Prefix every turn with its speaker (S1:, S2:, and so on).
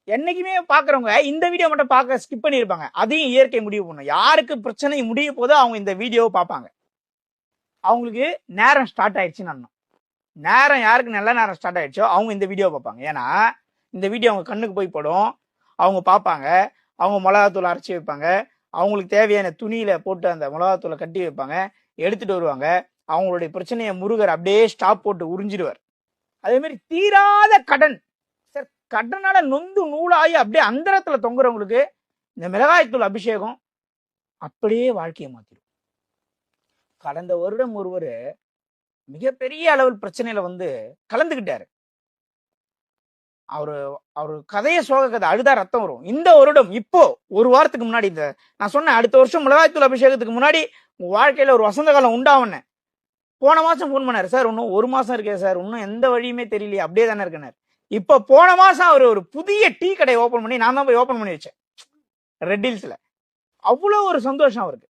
S1: என்னைக்குமே பாக்குறவங்க இந்த வீடியோ மட்டும் பார்க்க ஸ்கிப் பண்ணியிருப்பாங்க. அதையும் இயற்கை முடிவு பண்ணும். யாருக்கு பிரச்சனை முடிய போதோ அவங்க இந்த வீடியோவை பார்ப்பாங்க. அவங்களுக்கு நேரம் ஸ்டார்ட் ஆயிடுச்சுன்னு அர்த்தம். நேரம் யாருக்கு நல்ல நேரம் ஸ்டார்ட் ஆயிடுச்சோ அவங்க இந்த வீடியோ பார்ப்பாங்க. ஏன்னா இந்த வீடியோ அவங்க கண்ணுக்கு போய் படும், அவங்க பார்ப்பாங்க, அவங்க மிளகாத்தூள் அரைச்சி வைப்பாங்க, அவங்களுக்கு தேவையான துணியில போட்டு அந்த மிளகாத்தூளை கட்டி வைப்பாங்க, எடுத்துட்டு வருவாங்க. அவங்களுடைய பிரச்சனையை முருகர் அப்படியே ஸ்டாப் போட்டு உறிஞ்சிடுவார். அதே மாதிரி தீராத கடன் சார், கடனால நொந்து நூலாகி அப்படியே அந்தரத்துல தொங்குறவங்களுக்கு இந்த மிளகாய்த்தூள் அபிஷேகம் அப்படியே வாழ்க்கையை மாத்திடும். கடந்த வருடம் ஒருவர் மிகப்பெரிய அளவில் பிரச்சனையில வந்து கலந்துகிட்டாரு. அவரு கதைய சோக கதை, அழுதா ரத்தம் வரும். இந்த வருடம் இப்போ ஒரு வாரத்துக்கு முன்னாடி இந்த நான் சொன்னேன் அடுத்த வருஷம் மிளகாய்த்தூள் அபிஷேகத்துக்கு முன்னாடி உங்க வாழ்க்கையில ஒரு வசந்த காலம் உண்டாவன. போன மாசம் போன் பண்ணாரு, சார் இன்னும் ஒரு மாசம் இருக்கே சார், இன்னும் எந்த வழியுமே தெரியலையே, அப்படியே தானே இருக்கனார். இப்ப போன மாசம் அவர் ஒரு புதிய டீ கடை ஓபன் பண்ணி நான் தான் போய் ஓபன் பண்ணி வச்சேன் ரெட் ஹில்ஸ்ல. அவ்வளவு ஒரு சந்தோஷம் அவருக்கு.